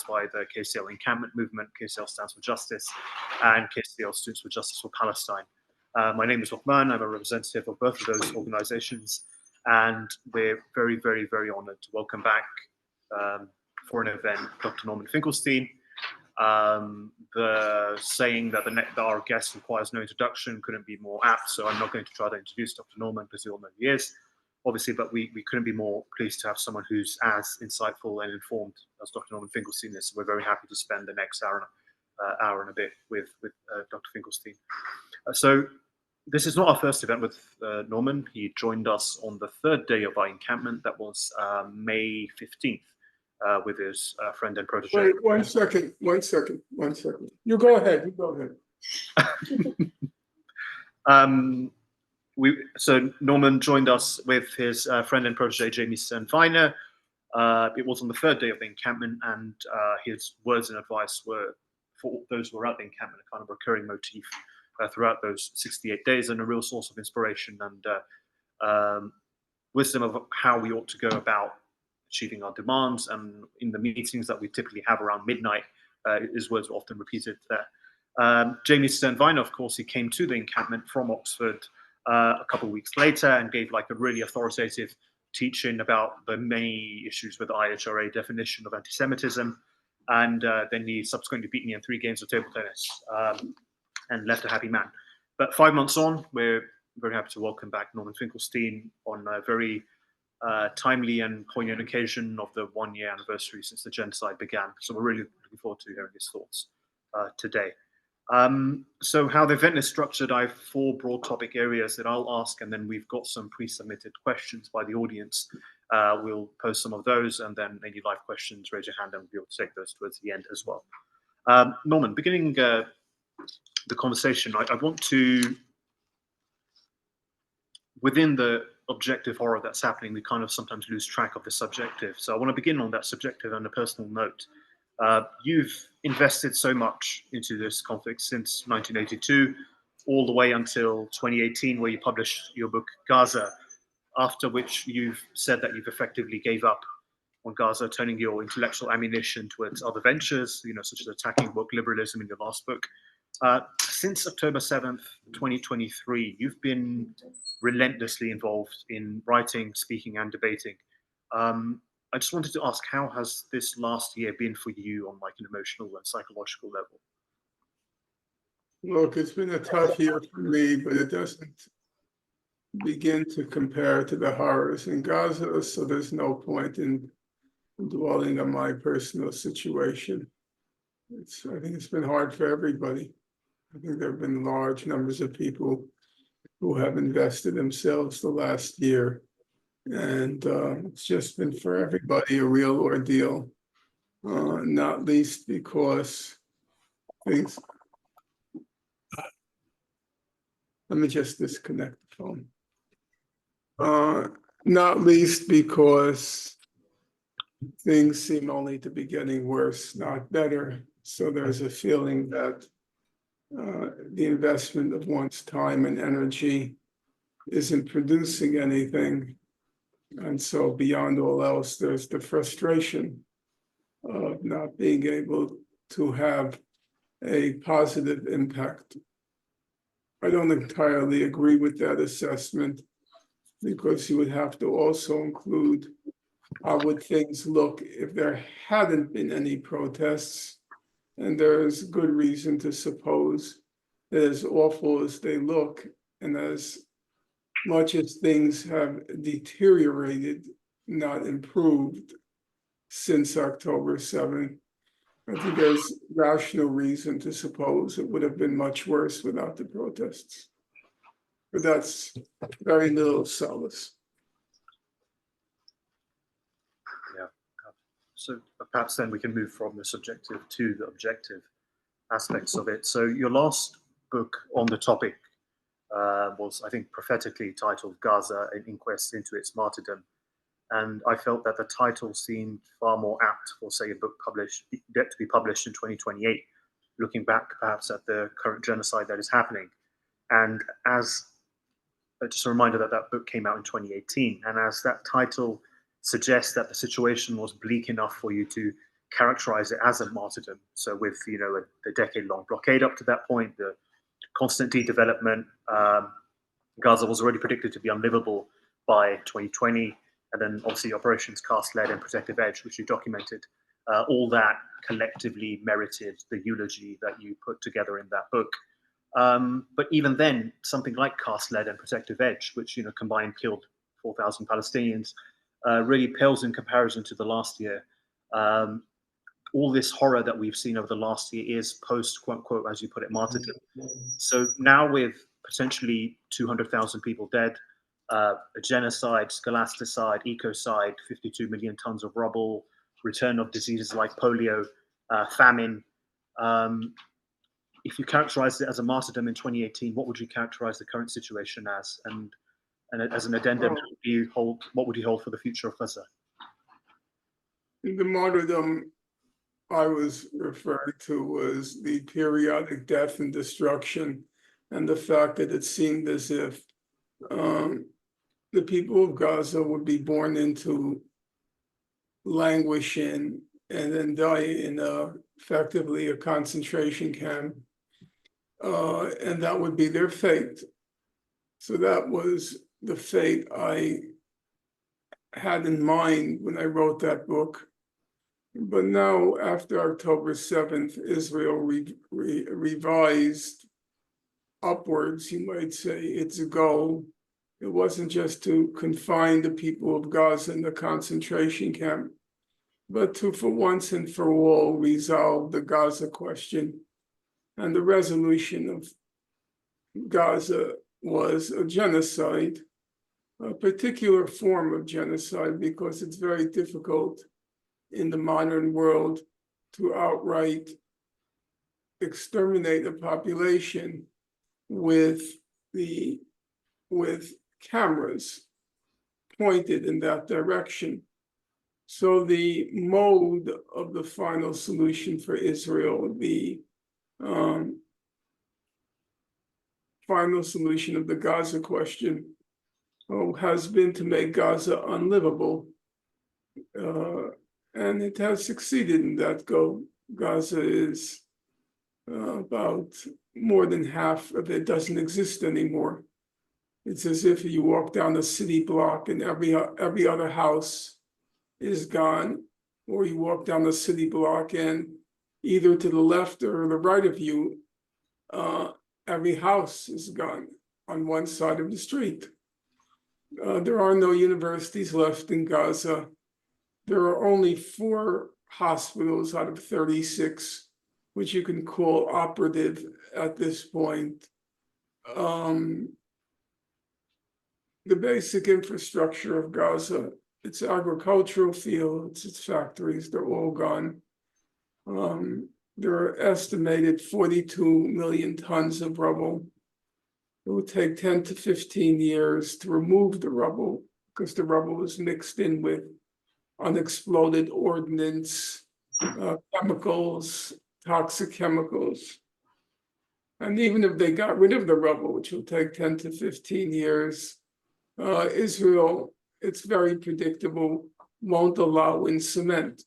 by the KCL encampment movement. KCL stands for Justice, and KCL Students for Justice for Palestine. My name is Rahman. I'm a representative of both of those organizations, and we're very, very, very honored to welcome back for an event Dr. Norman Finkelstein. The saying that our guest requires no introduction couldn't be more apt, so I'm not going to try to introduce Dr. Norman because you all know who he is, obviously, but we couldn't be more pleased to have someone who's as insightful and informed as Dr. Norman Finkelstein is. So we're very happy to spend the next hour and a bit with Dr. Finkelstein. So this is not our first event with Norman. He joined us on the third day of our encampment. That was May 15th. With his friend and protege. Wait, one second. You go ahead. So Norman joined us with his friend and protege, Jamie Stern-Weiner. It was on the third day of the encampment, and his words and advice were, for those who were at the encampment, a kind of recurring motif throughout those 68 days, and a real source of inspiration and wisdom of how we ought to go about achieving our demands. And in the meetings that we typically have around midnight, his words were often repeated there. Jamie Stern-Weiner, of course, he came to the encampment from Oxford a couple of weeks later and gave like a really authoritative teaching about the many issues with the IHRA definition of anti-Semitism. And then he subsequently beat me in 3 games of table tennis and left a happy man. But 5 months on, we're very happy to welcome back Norman Finkelstein on a very timely and poignant occasion of the 1-year anniversary since the genocide began. So we're really looking forward to hearing his thoughts today. So how the event is structured, I have 4 broad topic areas that I'll ask, and then we've got some pre-submitted questions by the audience. We'll post some of those, and then any live questions, raise your hand and we'll be able to take those towards the end as well. Norman, beginning the conversation, I want to, within the objective horror that's happening, we kind of sometimes lose track of the subjective. So I want to begin on that subjective and a personal note. You've invested so much into this conflict since 1982, all the way until 2018, where you published your book, Gaza, after which you've said that you've effectively gave up on Gaza, turning your intellectual ammunition towards other ventures, such as attacking woke liberalism in your last book. Since October 7th, 2023, you've been relentlessly involved in writing, speaking, and debating. I just wanted to ask, how has this last year been for you on like an emotional and psychological level? Look, it's been a tough year for me, but it doesn't begin to compare to the horrors in Gaza, so there's no point in dwelling on my personal situation. I think it's been hard for everybody. I think there have been large numbers of people who have invested themselves the last year. And it's just been for everybody a real ordeal, not least because things. Let me just disconnect the phone. Not least because things seem only to be getting worse, not better. So there's a feeling that the investment of one's time and energy isn't producing anything. And so beyond all else, there's the frustration of not being able to have a positive impact. I don't entirely agree with that assessment, because you would have to also include how would things look if there hadn't been any protests. And there's good reason to suppose that as awful as they look, and as much as things have deteriorated, not improved, since October 7th, I think there's rational reason to suppose it would have been much worse without the protests. But that's very little solace. Yeah. So perhaps then we can move from the subjective to the objective aspects of it. So your last book on the topic was, I think, prophetically titled Gaza, an Inquest into its Martyrdom. And I felt that the title seemed far more apt for, say, a book yet to be published in 2028, looking back perhaps at the current genocide that is happening. And as just a reminder that that book came out in 2018, and as that title suggests that the situation was bleak enough for you to characterize it as a martyrdom. So with the decade-long blockade up to that point, the constant de-development, Gaza was already predicted to be unlivable by 2020, and then obviously operations Cast Lead and Protective Edge, which you documented. All that collectively merited the eulogy that you put together in that book. But even then, something like Cast Lead and Protective Edge, which combined killed 4,000 Palestinians, really pales in comparison to the last year. All this horror that we've seen over the last year is post, quote unquote, as you put it, martyrdom. So now with potentially 200,000 people dead, a genocide, scholasticide, ecocide, 52 million tons of rubble, return of diseases like polio, famine. If you characterized it as a martyrdom in 2018, what would you characterize the current situation as? And as an addendum, what would you hold for the future of Gaza? The martyrdom I was referring to was the periodic death and destruction, and the fact that it seemed as if the people of Gaza would be born into languish in and then die in effectively a concentration camp, and that would be their fate. So that was the fate I had in mind when I wrote that book. But now, after October 7th, Israel revised upwards, you might say, its goal. It wasn't just to confine the people of Gaza in the concentration camp, but to, for once and for all, resolve the Gaza question. And the resolution of Gaza was a genocide, a particular form of genocide, because it's very difficult in the modern world to outright exterminate a population with cameras pointed in that direction. So the mode of the final solution for Israel, the final solution of the Gaza question, has been to make Gaza unlivable. And it has succeeded in that goal. Gaza is about more than half of it doesn't exist anymore. It's as if you walk down a city block and every other house is gone, or you walk down the city block and either to the left or the right of you, every house is gone on one side of the street. There are no universities left in Gaza. There are only 4 hospitals out of 36, which you can call operative at this point. The basic infrastructure of Gaza, its agricultural fields, its factories, they're all gone. There are estimated 42 million tons of rubble. It will take 10 to 15 years to remove the rubble, because the rubble is mixed in with unexploded ordnance, chemicals, toxic chemicals. And even if they got rid of the rubble, which will take 10 to 15 years, Israel, it's very predictable, won't allow in cement.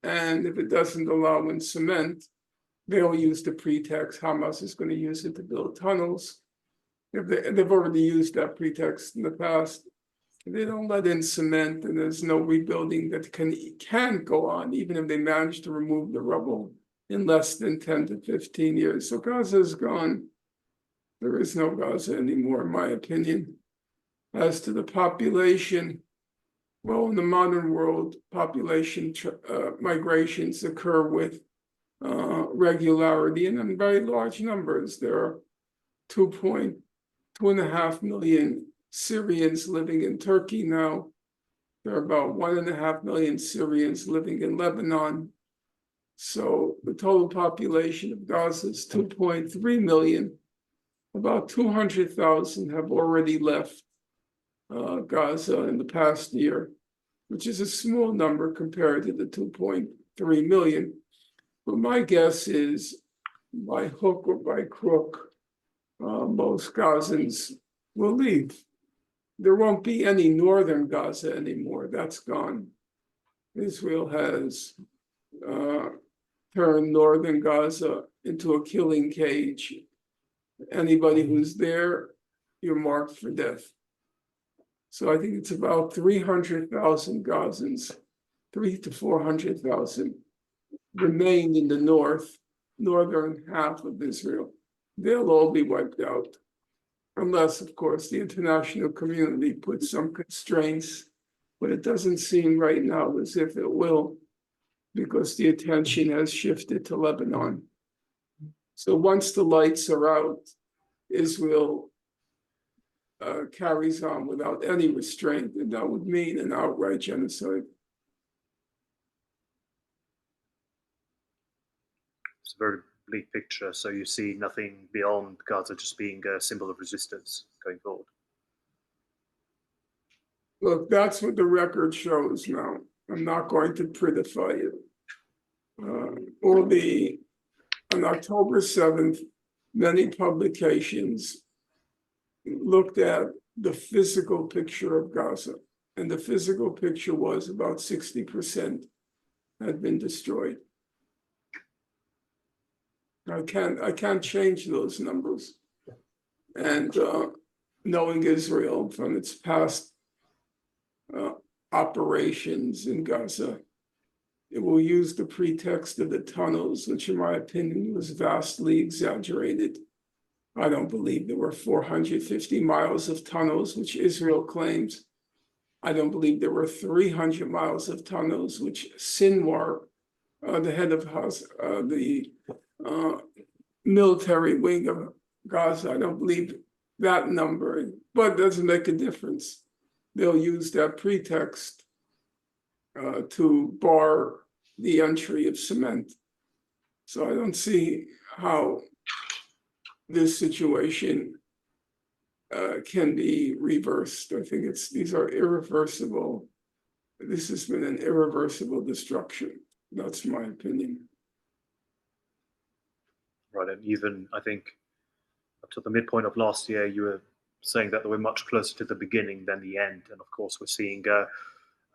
And if it doesn't allow in cement, they'll use the pretext Hamas is going to use it to build tunnels. If they've already used that pretext in the past. They don't let in cement, and there's no rebuilding that can go on, even if they manage to remove the rubble in less than 10 to 15 years. So Gaza is gone. There is no Gaza anymore, in my opinion. As to the population, well, in the modern world, population migrations occur with regularity and in very large numbers. There are 2.5 million Syrians living in Turkey now. There are about 1.5 million Syrians living in Lebanon. So the total population of Gaza is 2.3 million. About 200,000 have already left Gaza in the past year, which is a small number compared to the 2.3 million. But my guess is, by hook or by crook, most Gazans will leave. There won't be any northern Gaza anymore. That's gone. Israel has turned northern Gaza into a killing cage. Anybody who's there, you're marked for death. So I think it's about 300,000 Gazans, 300,000 to 400,000 remain in the northern half of Israel. They'll all be wiped out, unless, of course, the international community puts some constraints, but it doesn't seem right now as if it will, because the attention has shifted to Lebanon. So once the lights are out, Israel carries on without any restraint, and that would mean an outright genocide. It's a very bleak picture. So you see nothing beyond Gaza just being a symbol of resistance going forward. Look, that's what the record shows now. I'm not going to prettify it. On October 7th, many publications looked at the physical picture of Gaza, and the physical picture was about 60% had been destroyed. I can't change those numbers. And knowing Israel from its past operations in Gaza, it will use the pretext of the tunnels, which in my opinion was vastly exaggerated. I don't believe there were 450 miles of tunnels, which Israel claims. I don't believe there were 300 miles of tunnels, which Sinwar, the head of the military wing of Gaza, I don't believe that number, but it doesn't make a difference. They'll use that pretext to bar the entry of cement. So I don't see how this situation can be reversed. I think these are irreversible. This has been an irreversible destruction. That's my opinion. Right, and even I think up to the midpoint of last year, you were saying that we're much closer to the beginning than the end, and of course we're seeing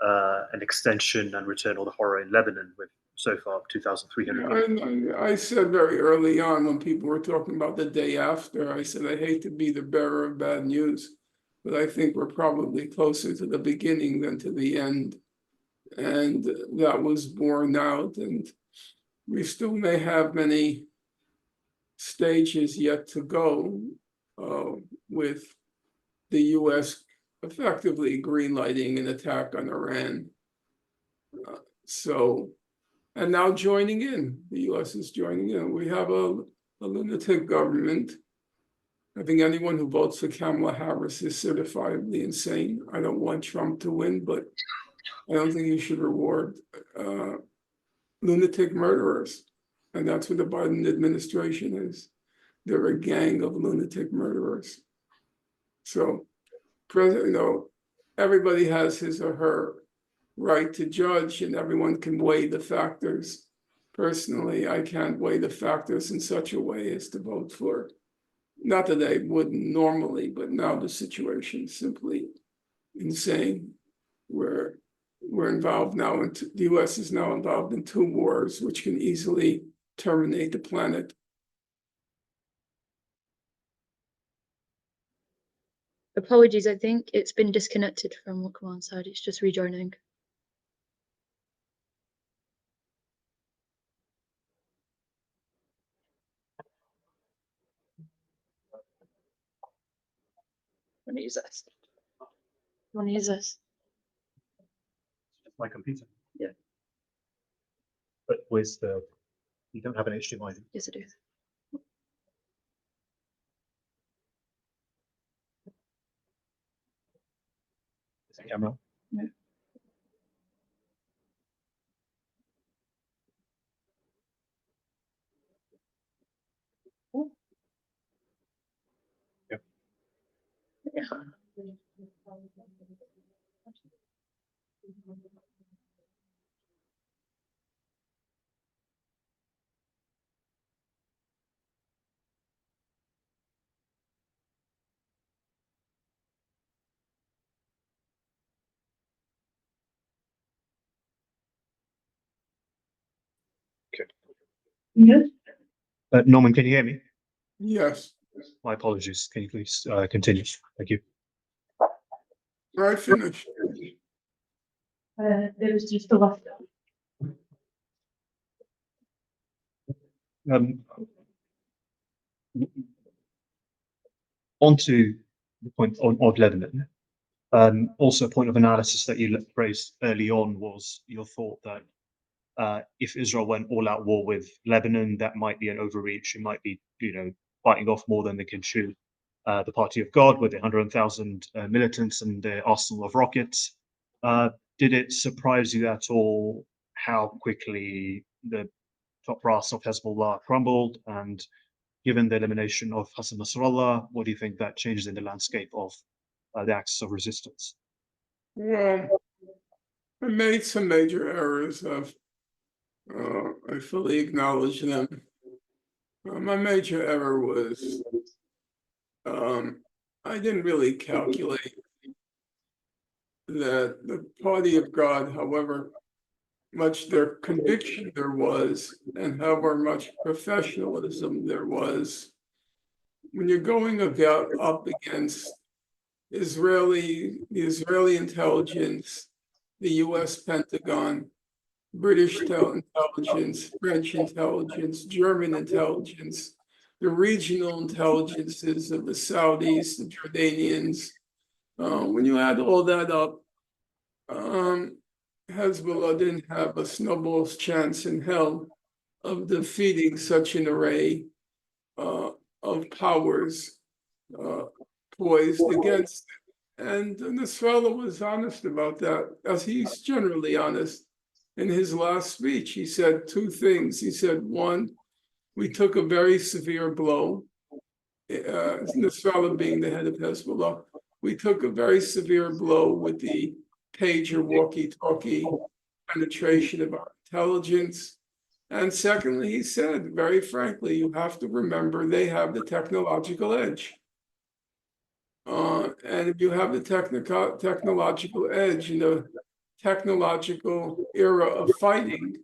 an extension and return of the horror in Lebanon with so far 2,300. I said very early on when people were talking about the day after, I said I hate to be the bearer of bad news, but I think we're probably closer to the beginning than to the end, and that was borne out, and we still may have many stages yet to go with the U.S. effectively greenlighting an attack on Iran. And now joining in, the U.S. is joining in. We have a lunatic government. I think anyone who votes for Kamala Harris is certifiably insane. I don't want Trump to win, but I don't think you should reward lunatic murderers. And that's what the Biden administration is. They're a gang of lunatic murderers. So, everybody has his or her right to judge, and everyone can weigh the factors. Personally, I can't weigh the factors in such a way as to vote for. Not that I wouldn't normally, but now the situation is simply insane. We're involved now, and the U.S. is now involved in 2 wars, which can easily terminate the planet. Apologies, I think it's been disconnected from the command side. It's just rejoining. Want to use this? Want to use this? My computer. Yeah. But where's you don't have an HDMI? Yes, I do. Is it camera? Yeah. Yeah. Norman, can you hear me? Yes, My apologies. Can you please continue? Thank you. I finished. There was just the left. Onto the point of Lebanon. Also, a point of analysis that you raised early on was your thought that if Israel went all-out war with Lebanon, that might be an overreach. It might be, biting off more than they can chew. The Party of God with 100,000 militants and their arsenal of rockets. Did it surprise you at all how quickly the top brass of Hezbollah crumbled? And given the elimination of Hassan Nasrallah, what do you think that changes in the landscape of the axis of resistance? Well, I made some major errors I fully acknowledge them. My major error was I didn't really calculate that the Party of God, however much their conviction there was, and however much professionalism there was, when you're going up against the Israeli intelligence, the US Pentagon, British intelligence, French intelligence, German intelligence, the regional intelligences of the Saudis, the Jordanians. When you add all that up, Hezbollah didn't have a snowball's chance in hell of defeating such an array of powers poised against it. And Nasrallah was honest about that, as he's generally honest. In his last speech, he said two things. He said, one, we took a very severe blow, Nasrallah being the head of Hezbollah. We took a very severe blow with the pager walkie-talkie penetration of our intelligence. And secondly, he said, very frankly, you have to remember they have the technological edge. And if you have the technological edge in a technological era of fighting,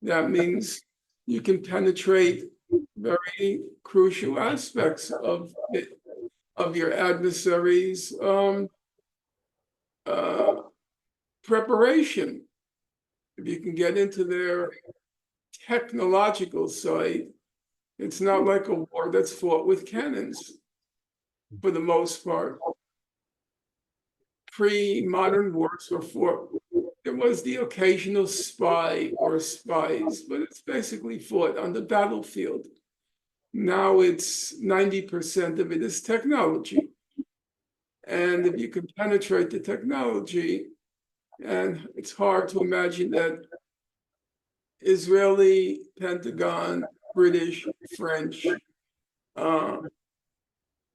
that means you can penetrate very crucial aspects of your adversary's preparation. If you can get into their technological side, it's not like a war that's fought with cannons for the most part. Pre-modern wars were fought. There was the occasional spy or spies, but it's basically fought on the battlefield. Now it's 90% of it is technology. And if you can penetrate the technology, and it's hard to imagine that Israeli, Pentagon, British, French,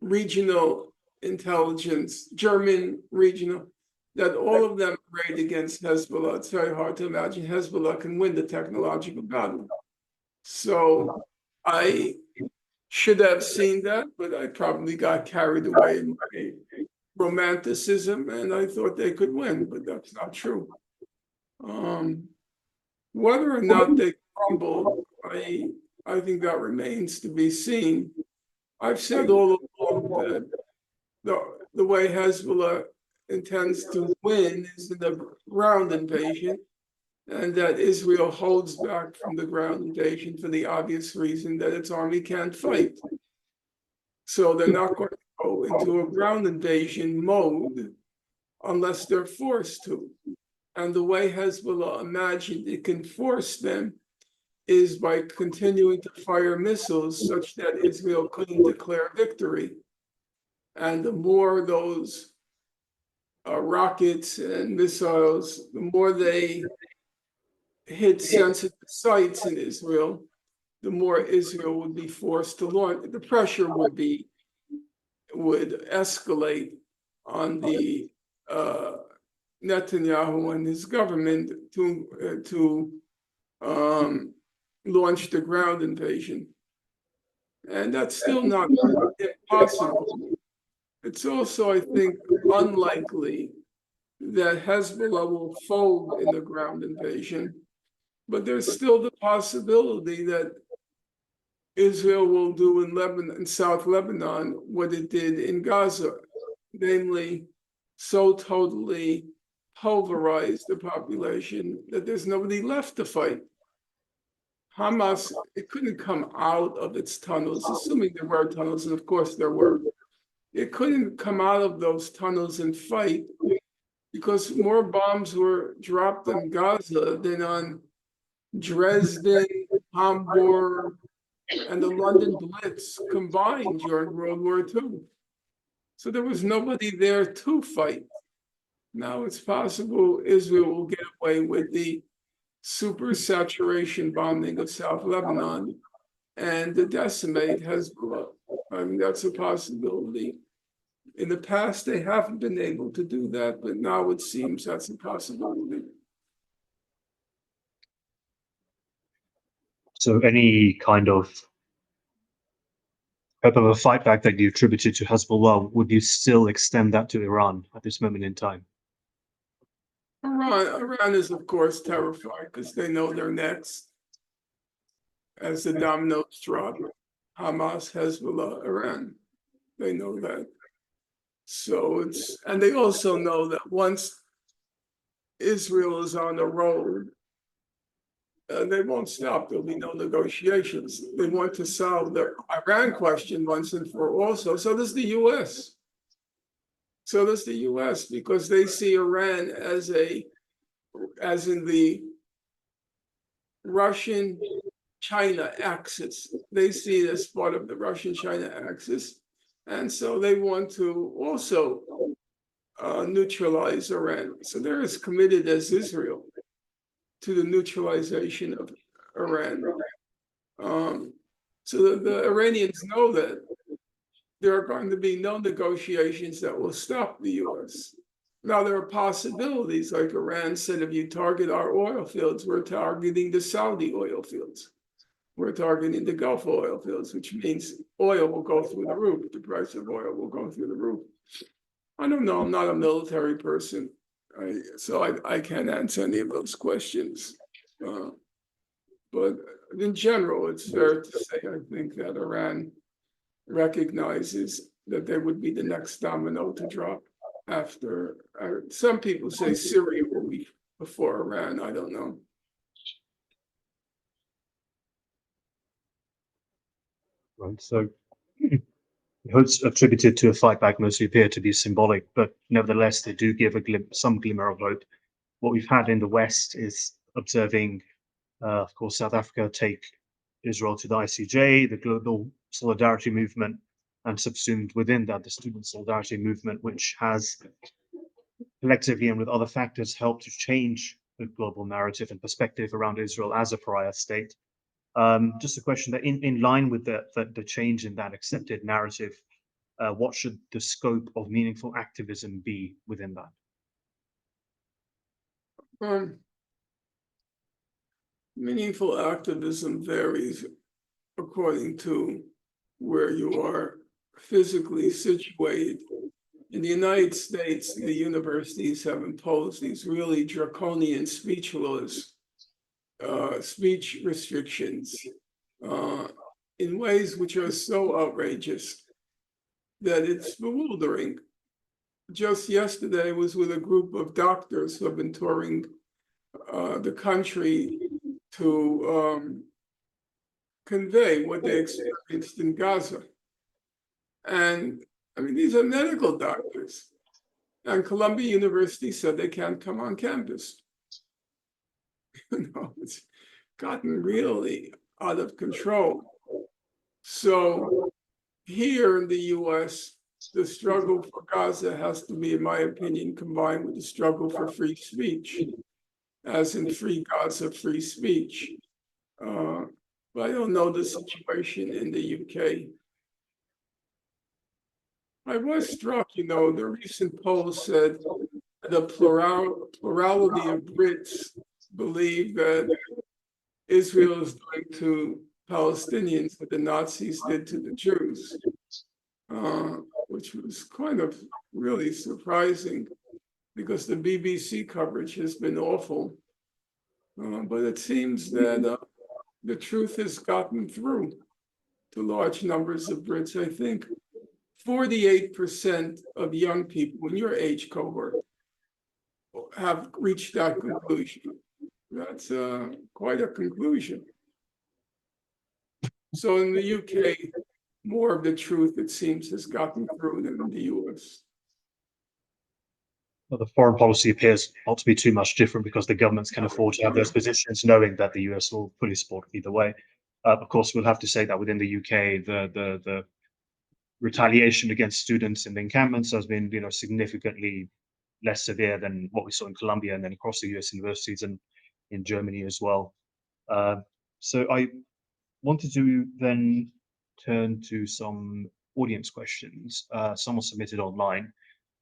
regional intelligence, German regional, that all of them arrayed against Hezbollah. It's very hard to imagine Hezbollah can win the technological battle. So I should have seen that, but I probably got carried away in my romanticism, and I thought they could win, but that's not true. Whether or not they crumble, I think that remains to be seen. I've said all along that the way Hezbollah intends to win is in the ground invasion, and that Israel holds back from the ground invasion for the obvious reason that its army can't fight. So they're not going to go into a ground invasion mode unless they're forced to. And the way Hezbollah imagined it can force them is by continuing to fire missiles such that Israel couldn't declare victory. And the more those rockets and missiles, the more they hit sensitive sites in Israel, the more Israel would be forced to launch. The pressure would escalate on the Netanyahu and his government to launch the ground invasion. And that's still not impossible. It's also, I think, unlikely that Hezbollah will fold in the ground invasion, but there's still the possibility that Israel will do in Lebanon, in South Lebanon, what it did in Gaza, namely, so totally pulverize the population that there's nobody left to fight. Hamas, it couldn't come out of its tunnels, assuming there were tunnels, and of course there were. It couldn't come out of those tunnels and fight because more bombs were dropped on Gaza than on Dresden, Hamburg, and the London Blitz combined during World War II. So there was nobody there to fight. Now it's possible Israel will get away with the super saturation bombing of South Lebanon and to decimate Hezbollah. I mean, that's a possibility. In the past, they haven't been able to do that, but now it seems that's a possibility. So any kind of hope of a fight back that you attributed to Hezbollah, would you still extend that to Iran at this moment in time? Iran is, of course, terrified because they know they're next. As the dominoes drop, Hamas, Hezbollah, Iran, they know that. So and they also know that once Israel is on the road, they won't stop. There'll be no negotiations. They want to solve the Iran question once and for all. So does the U.S. So does the U.S. because they see Iran as in the Russian-China axis. They see it as part of the Russian-China axis. And so they want to also neutralize Iran. So they're as committed as Israel to the neutralization of Iran. So the Iranians know that there are going to be no negotiations that will stop the U.S. Now, there are possibilities, like Iran said, if you target our oil fields, we're targeting the Saudi oil fields. We're targeting the Gulf oil fields, which means oil will go through the roof. The price of oil will go through the roof. I don't know. I'm not a military person, so I can't answer any of those questions. But in general, it's fair to say, I think, that Iran recognizes that they would be the next domino to drop after. Some people say Syria will be before Iran. I don't know. Right. So hopes attributed to a fight back mostly appear to be symbolic, but nevertheless, they do give some glimmer of hope. What we've had in the West is observing, of course, South Africa take Israel to the ICJ, the global solidarity movement, and subsumed within that the student solidarity movement, which has collectively and with other factors helped to change the global narrative and perspective around Israel as a pariah state. Just a question that in line with the change in that accepted narrative, what should the scope of meaningful activism be within that? Meaningful activism varies according to where you are physically situated. In the United States, the universities have imposed these really draconian speech laws, speech restrictions, in ways which are so outrageous that it's bewildering. Just yesterday, I was with a group of doctors who have been touring the country to convey what they experienced in Gaza. And I mean, these are medical doctors. And Columbia University said they can't come on campus. It's gotten really out of control. So here in the US, the struggle for Gaza has to be, in my opinion, combined with the struggle for free speech, as in free Gaza, free speech. But I don't know the situation in the UK. I was struck, the recent poll said the plurality of Brits believe that Israel is doing to Palestinians what the Nazis did to the Jews, which was kind of really surprising because the BBC coverage has been awful. But it seems that the truth has gotten through. to large numbers of Brits. I think 48% of young people in your age cohort have reached that conclusion. That's quite a conclusion. So in the UK, more of the truth, it seems, has gotten through than in the US. Well, the foreign policy appears not to be too much different because the governments can afford to have those positions, knowing that the US will fully support either way. Of course, we'll have to say that within the UK, the retaliation against students in the encampments has been, significantly less severe than what we saw in Colombia and then across the US universities and in Germany as well. So I wanted to then turn to some audience questions. Some were submitted online,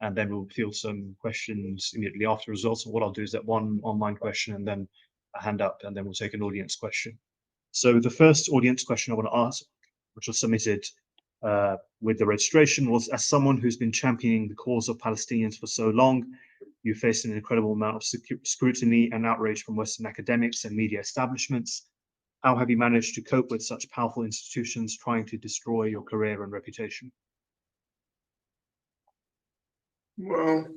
and then we'll field some questions immediately after results. And what I'll do is that one online question and then a hand up, and then we'll take an audience question. So the first audience question I want to ask, which was submitted with the registration, was: as someone who's been championing the cause of Palestinians for so long, you faced an incredible amount of scrutiny and outrage from Western academics and media establishments. How have you managed to cope with such powerful institutions trying to destroy your career and reputation? Well,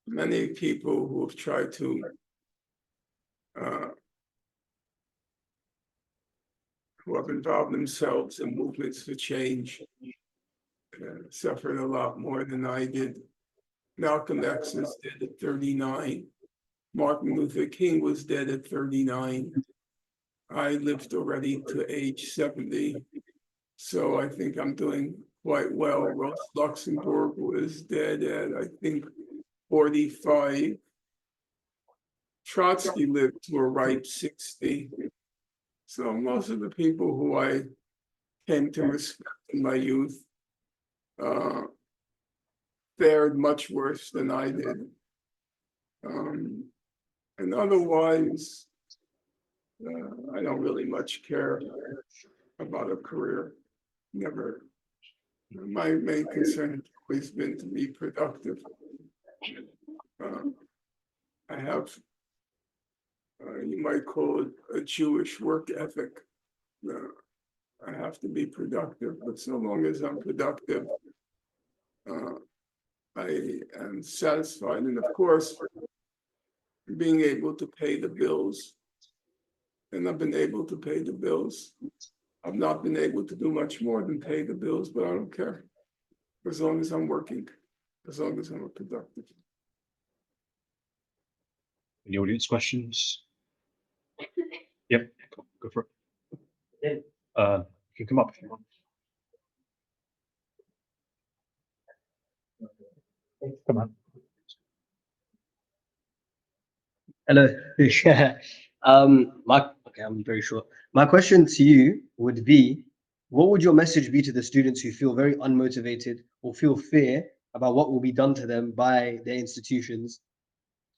many people who have tried to who have involved themselves in movements for change suffered a lot more than I did. Malcolm X is dead at 39. Martin Luther King was dead at 39. I lived already to age 70. So I think I'm doing quite well. Rosa Luxemburg was dead at, I think, 45. Trotsky lived to a ripe 60. So most of the people who I came to respect in my youth fared much worse than I did. And otherwise, I don't really much care about a career. Never. My main concern has always been to be productive. I have, you might call it a Jewish work ethic. I have to be productive, but so long as I'm productive, I am satisfied. And of course, being able to pay the bills. And I've been able to pay the bills. I've not been able to do much more than pay the bills, but I don't care. As long as I'm working, as long as I'm productive. Any audience questions? Yep, go for it. You can come up if you want. Come on. Hello. Yeah. Okay, I'm very short. My question to you would be, what would your message be to the students who feel very unmotivated or feel fear about what will be done to them by their institutions?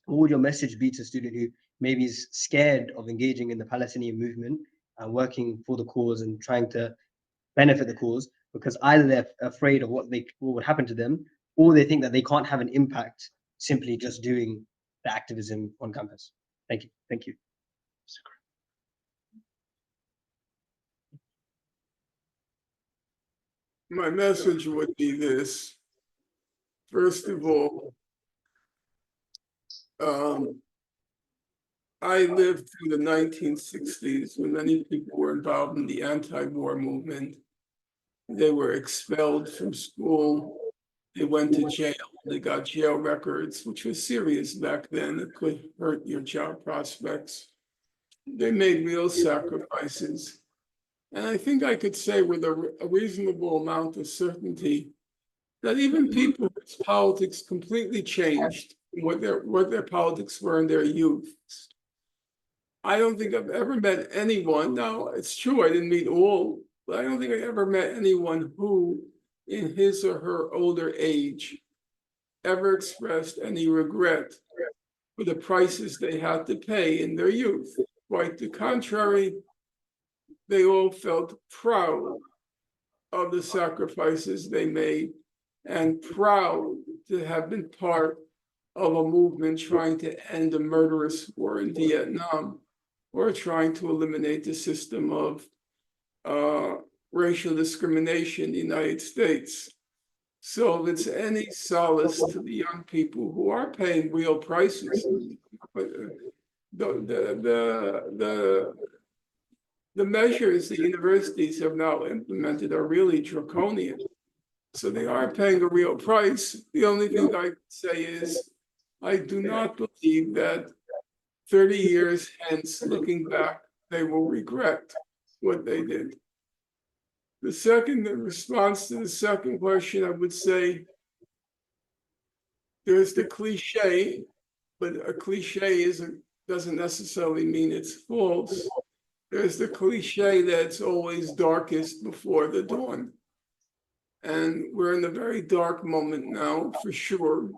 What would your message be to a student who maybe is scared of engaging in the Palestinian movement and working for the cause and trying to benefit the cause because either they're afraid of what would happen to them, or they think that they can't have an impact simply just doing the activism on campus? Thank you. Thank you. My message would be this. First of all, I lived through the 1960s when many people were involved in the anti-war movement. They were expelled from school. They went to jail. They got jail records, which was serious back then. It could hurt your job prospects. They made real sacrifices. And I think I could say with a reasonable amount of certainty that even people whose politics completely changed what their politics were in their youth. I don't think I've ever met anyone. Now, it's true, I didn't meet all, but I don't think I ever met anyone who, in his or her older age, ever expressed any regret for the prices they had to pay in their youth. Quite the contrary, they all felt proud of the sacrifices they made and proud to have been part of a movement trying to end a murderous war in Vietnam, or trying to eliminate the system of racial discrimination in the United States. So if it's any solace to the young people who are paying real prices, the measures the universities have now implemented are really draconian. So they are paying a real price. The only thing I can say is, I do not believe that 30 years hence, looking back, they will regret what they did. The second, in response to the second question, I would say there's the cliche, but a cliche doesn't necessarily mean it's false. There's the cliche that it's always darkest before the dawn. And we're in a very dark moment now, for sure.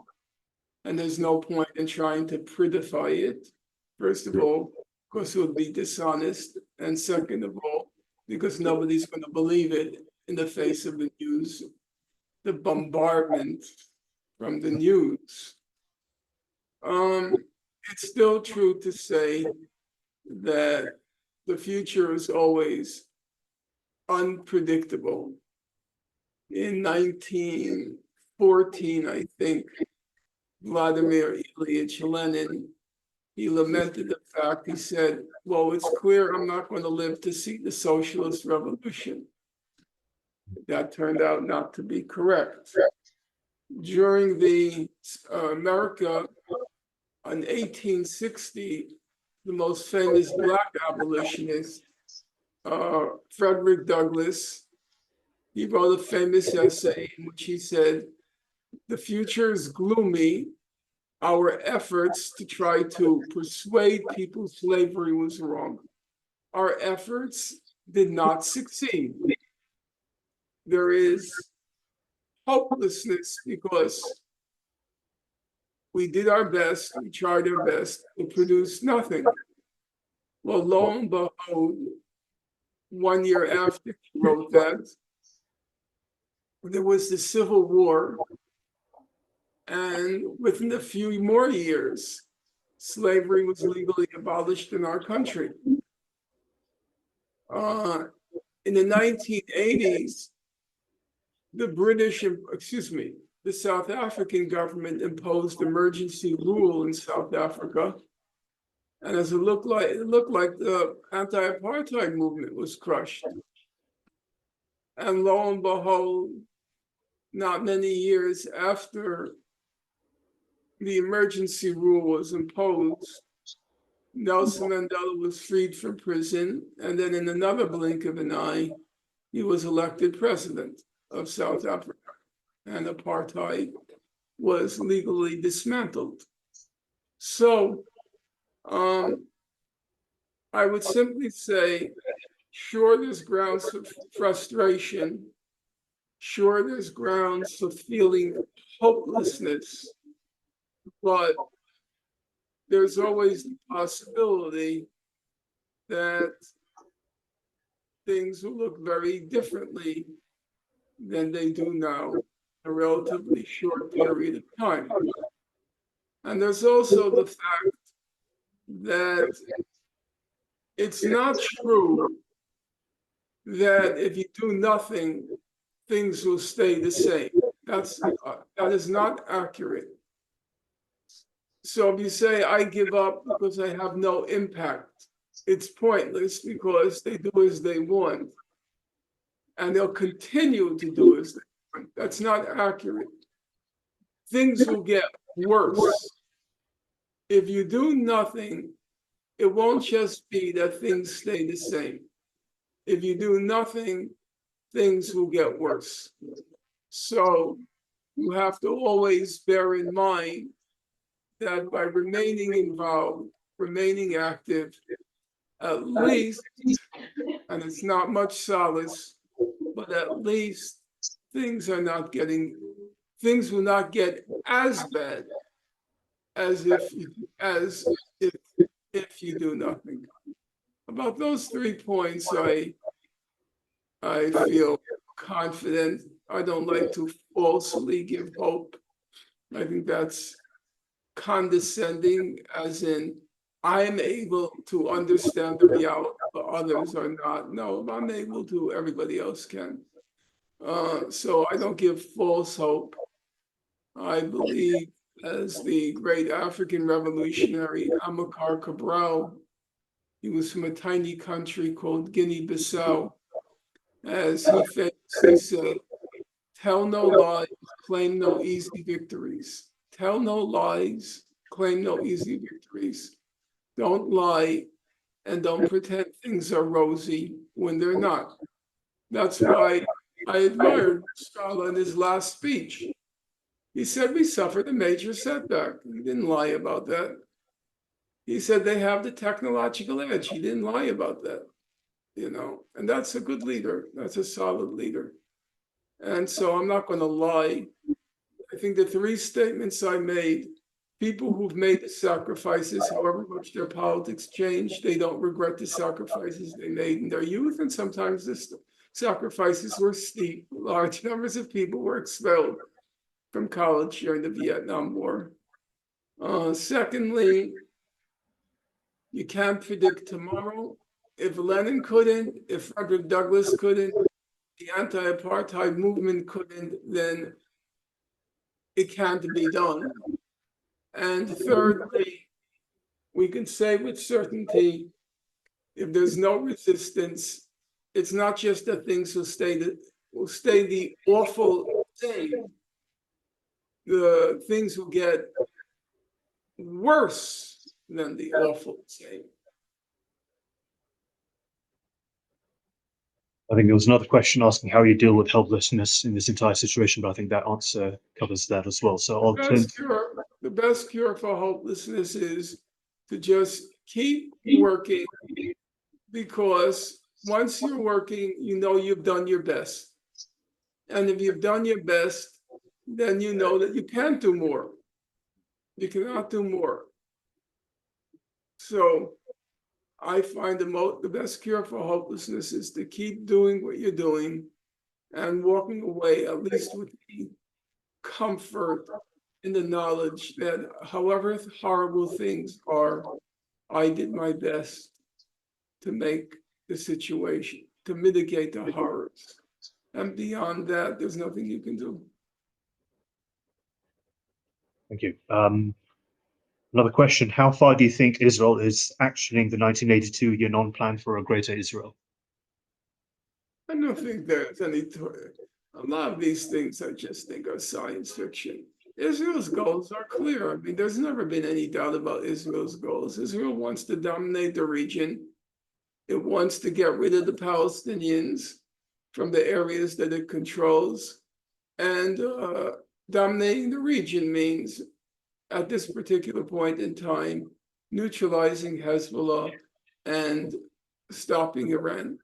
And there's no point in trying to prettify it. First of all, because it would be dishonest. And second of all, because nobody's going to believe it in the face of the news, the bombardment from the news. It's still true to say that the future is always unpredictable. In 1914, I think, Vladimir Ilyich Lenin, he lamented the fact, he said, well, it's clear I'm not going to live to see the socialist revolution. That turned out not to be correct. During the America in 1860, the most famous Black abolitionist, Frederick Douglass, he wrote a famous essay in which he said, the future is gloomy. Our efforts to try to persuade people slavery was wrong. Our efforts did not succeed. There is hopelessness because we did our best, we tried our best to produce nothing. Well, lo and behold, 1 year after he wrote that, there was the Civil War. And within a few more years, slavery was legally abolished in our country. In the 1980s, the South African government imposed emergency rule in South Africa. And as it looked like the anti-apartheid movement was crushed. And lo and behold, not many years after the emergency rule was imposed, Nelson Mandela was freed from prison, and then in another blink of an eye, he was elected president of South Africa, and apartheid was legally dismantled. So I would simply say, sure, there's grounds for frustration. Sure, there's grounds for feeling hopelessness, but there's always the possibility that things will look very differently than they do now in a relatively short period of time. And there's also the fact that it's not true that if you do nothing, things will stay the same. That is not accurate. So if you say, I give up because I have no impact, it's pointless because they do as they want. And they'll continue to do as they want. That's not accurate. Things will get worse. If you do nothing, it won't just be that things stay the same. If you do nothing, things will get worse. So you have to always bear in mind that by remaining involved, remaining active, at least, and it's not much solace, but at least things will not get as bad as if you do nothing. About those 3 points, I feel confident. I don't like to falsely give hope. I think that's condescending, as in, I am able to understand the reality, but others are not. No, if I'm able to, everybody else can. So I don't give false hope. I believe, as the great African revolutionary Amilcar Cabral, he was from a tiny country called Guinea-Bissau, as he famously said, tell no lies, claim no easy victories. Tell no lies, claim no easy victories. Don't lie and don't pretend things are rosy when they're not. That's why I admired Stalin in his last speech. He said we suffered a major setback. He didn't lie about that. He said they have the technological edge. He didn't lie about that, and that's a good leader. That's a solid leader. And so I'm not going to lie. I think the three statements I made, people who've made the sacrifices, however much their politics changed, they don't regret the sacrifices they made in their youth. And sometimes the sacrifices were steep. Large numbers of people were expelled from college during the Vietnam War. Secondly, you can't predict tomorrow. If Lenin couldn't, if Frederick Douglass couldn't, the anti-apartheid movement couldn't, then it can't be done. And thirdly, we can say with certainty, if there's no resistance, it's not just that things will stay the awful same. The things will get worse than the awful same. I think there was another question asking how you deal with helplessness in this entire situation, but I think that answer covers that as well. So I'll turn. The best cure for hopelessness is to just keep working, because once you're working, you know you've done your best. And if you've done your best, then you know that you can't do more. You cannot do more. So I find the best cure for hopelessness is to keep doing what you're doing and walking away, at least with the comfort in the knowledge that however horrible things are, I did my best to make the situation, to mitigate the horrors. And beyond that, there's nothing you can do. Thank you. Another question: how far do you think Israel is actioning the 1982 Yinon plan for a greater Israel? I don't think there's any. A lot of these things I just think are science fiction. Israel's goals are clear. I mean, there's never been any doubt about Israel's goals. Israel wants to dominate the region. It wants to get rid of the Palestinians from the areas that it controls. And dominating the region means, at this particular point in time, neutralizing Hezbollah and stopping Iran.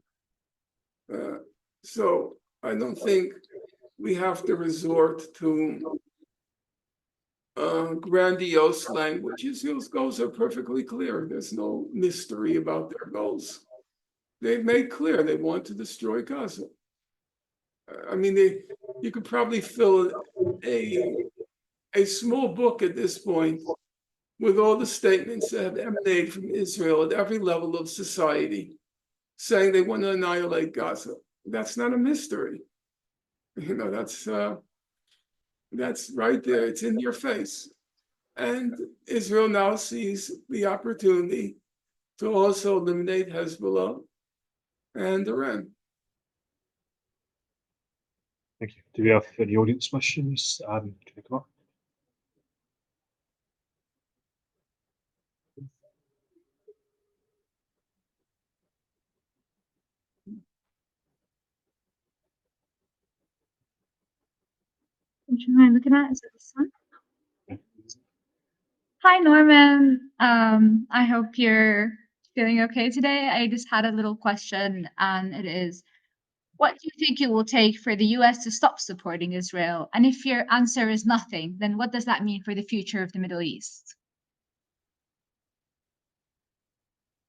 So I don't think we have to resort to grandiose language. Israel's goals are perfectly clear. There's no mystery about their goals. They've made clear they want to destroy Gaza. I mean, you could probably fill a small book at this point with all the statements that have emanated from Israel at every level of society, saying they want to annihilate Gaza. That's not a mystery. That's right there. It's in your face. And Israel now sees the opportunity to also eliminate Hezbollah and Iran. Thank you. Do we have any audience questions? Can you come up? Which one am I looking at? Is it this one? Hi, Norman. I hope you're feeling okay today. I just had a little question, and it is, what do you think it will take for the US to stop supporting Israel? And if your answer is nothing, then what does that mean for the future of the Middle East?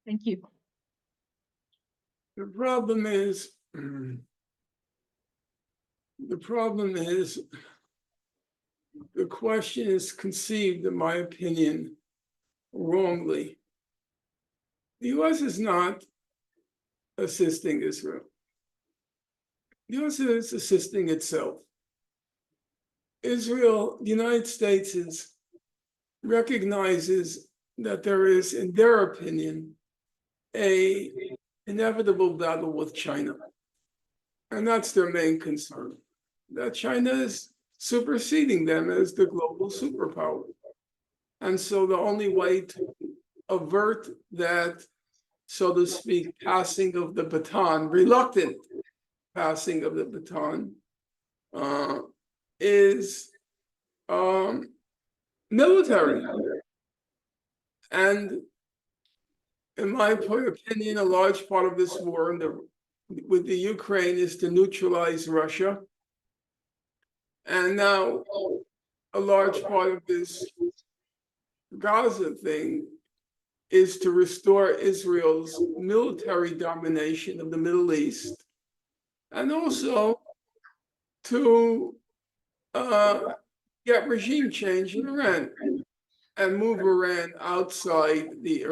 Thank you. The problem is the question is conceived, in my opinion, wrongly. The U.S. is not assisting Israel. The U.S. is assisting itself. Israel, the United States recognizes that there is, in their opinion, a inevitable battle with China. And that's their main concern, that China is superseding them as the global superpower. And so the only way to avert that, so to speak, passing of the baton, reluctant passing of the baton, is military. And in my opinion, a large part of this war with the Ukraine is to neutralize Russia. And now a large part of this Gaza thing is to restore Israel's military domination of the Middle East, and also to get regime change in Iran and move Iran outside the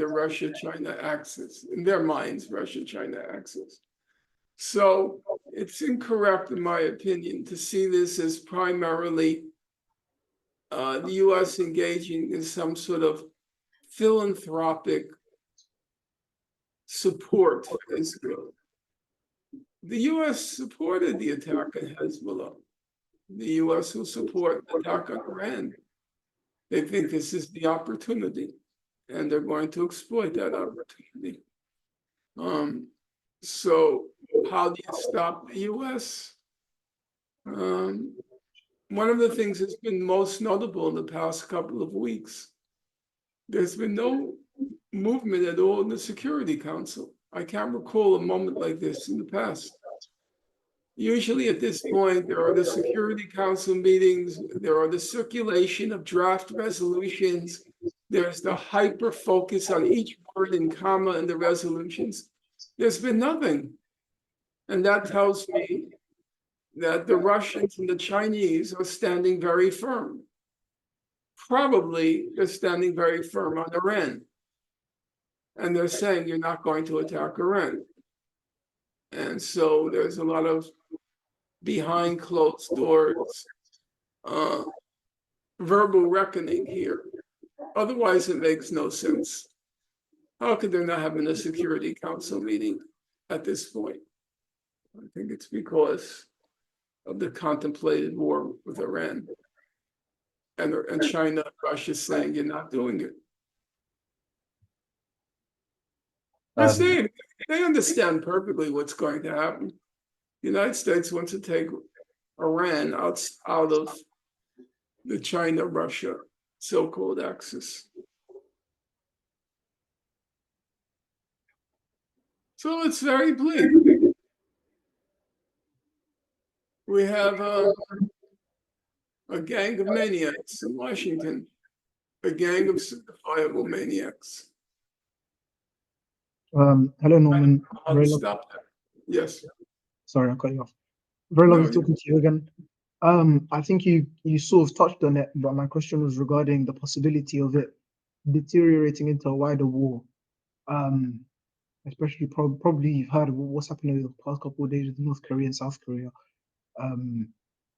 Russia-China axis, in their minds, Russia-China axis. So it's incorrect, in my opinion, to see this as primarily the U.S. engaging in some sort of philanthropic support for Israel. The U.S. supported the attack on Hezbollah. The U.S. will support the attack on Iran. They think this is the opportunity, and they're going to exploit that opportunity. So how do you stop the U.S.? One of the things that's been most notable in the past couple of weeks, there's been no movement at all in the Security Council. I can't recall a moment like this in the past. Usually at this point, there are the Security Council meetings, there are the circulation of draft resolutions, there's the hyper focus on each word and comma in the resolutions. There's been nothing. And that tells me that the Russians and the Chinese are standing very firm. Probably they're standing very firm on Iran. And they're saying you're not going to attack Iran. And so there's a lot of behind closed doors verbal reckoning here. Otherwise, it makes no sense. How could there not have been a Security Council meeting at this point? I think it's because of the contemplated war with Iran. And China and Russia saying you're not doing it. They understand perfectly what's going to happen. The United States wants to take Iran out of the China-Russia so-called axis. So it's very bleak. We have a gang of maniacs in Washington, a gang of certifiable maniacs. Hello, Norman. I'll stop that. Yes. Sorry, I'm cutting you off. Very No, lovely talking to you again. I think you sort of touched on it, but my question was regarding the possibility of it deteriorating into a wider war. Especially probably you've heard of what's happening over the past couple of days with North Korea and South Korea.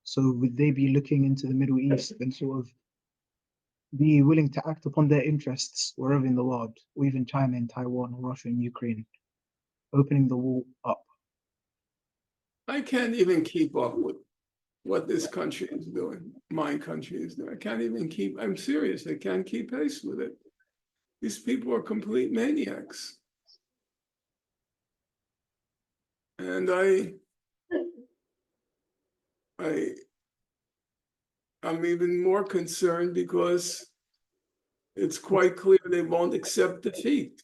So would they be looking into the Middle East and sort of be willing to act upon their interests wherever in the world, or even China and Taiwan or Russia and Ukraine, opening the wall up? I can't even keep up with what this country is doing. My country is doing. I can't even keep, I'm serious, I can't keep pace with it. These people are complete maniacs. And I'm even more concerned because it's quite clear they won't accept defeat.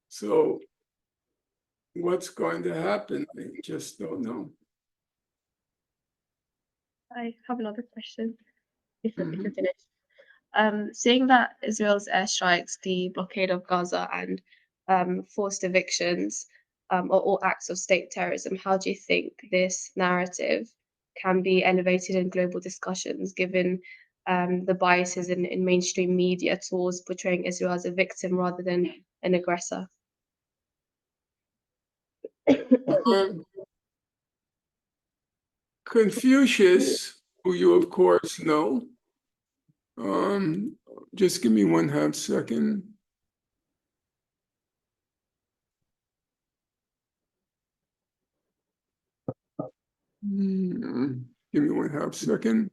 So what's going to happen? I just don't know. I have another question if you're finished. Seeing that Israel's airstrikes, the blockade of Gaza, and forced evictions or acts of state terrorism. How do you think this narrative can be elevated in global discussions, given the biases in mainstream media towards portraying Israel as a victim rather than an aggressor? Confucius, who you of course know, just give me 1/2 second. Give me 1/2 second.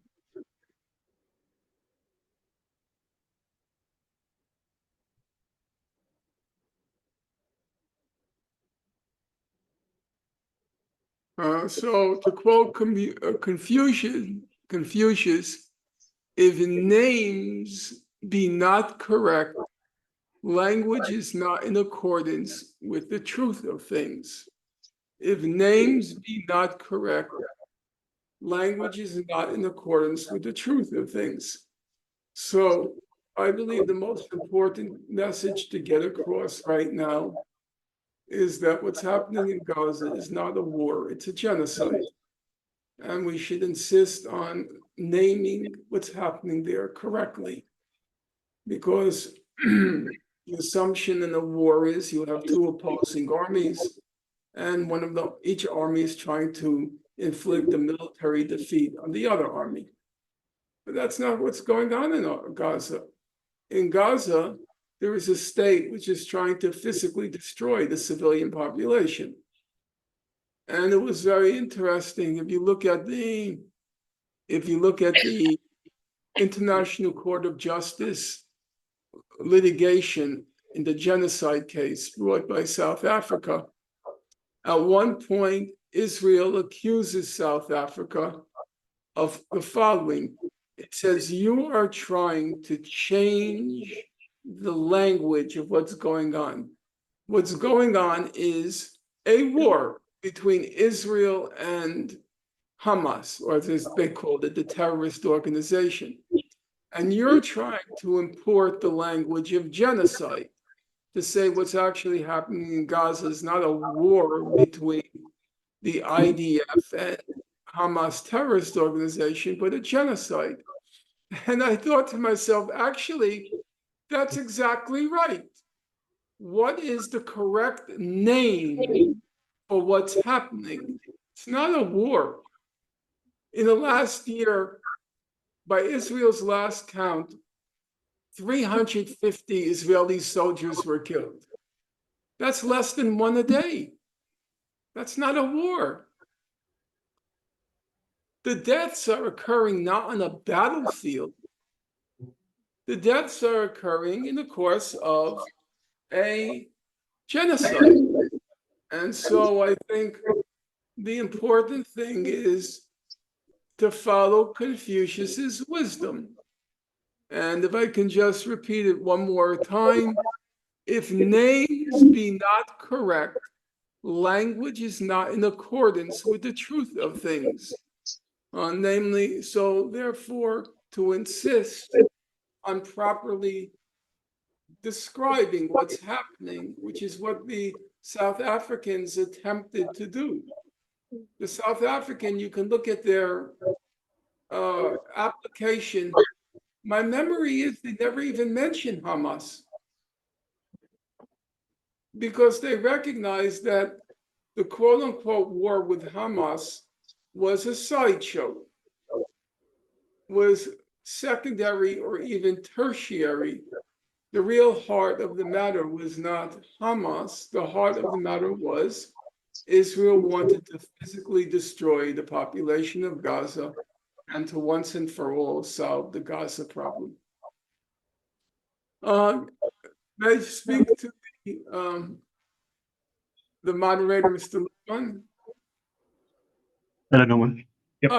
So to quote Confucius, if names be not correct, language is not in accordance with the truth of things. If names be not correct, language is not in accordance with the truth of things. So I believe the most important message to get across right now is that what's happening in Gaza is not a war, it's a genocide. And we should insist on naming what's happening there correctly. Because the assumption in a war is you have two opposing armies, and each army is trying to inflict a military defeat on the other army. But that's not what's going on in Gaza. In Gaza, there is a state which is trying to physically destroy the civilian population. And it was very interesting. If you look at the International Court of Justice litigation in the genocide case brought by South Africa, at one point, Israel accuses South Africa of the following. It says, you are trying to change the language of what's going on. What's going on is a war between Israel and Hamas, or as they called it, the terrorist organization. And you're trying to import the language of genocide to say what's actually happening in Gaza is not a war between the IDF and Hamas terrorist organization, but a genocide. And I thought to myself, actually, that's exactly right. What is the correct name for what's happening? It's not a war. In the last year, by Israel's last count, 350 Israeli soldiers were killed. That's less than one a day. That's not a war. The deaths are occurring not on a battlefield. The deaths are occurring in the course of a genocide. And so I think the important thing is to follow Confucius's wisdom. And if I can just repeat it one more time, if names be not correct, language is not in accordance with the truth of things. Namely, so therefore, to insist on properly describing what's happening, which is what the South Africans attempted to do. The South African, you can look at their application. My memory is they never even mentioned Hamas because they recognized that the quote unquote war with Hamas was a sideshow, was secondary or even tertiary. The real heart of the matter was not Hamas. The heart of the matter was Israel wanted to physically destroy the population of Gaza and to once and for all solve the Gaza problem. May I speak to the moderator, Mr. Lebanon? Hello, Norman. Yep.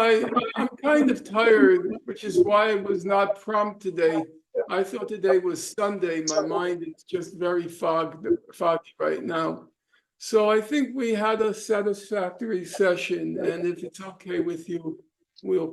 I'm kind of tired, which is why I was not prompt today. I thought today was Sunday. My mind is just very foggy right now. So I think we had a satisfactory session, and if it's okay with you, we'll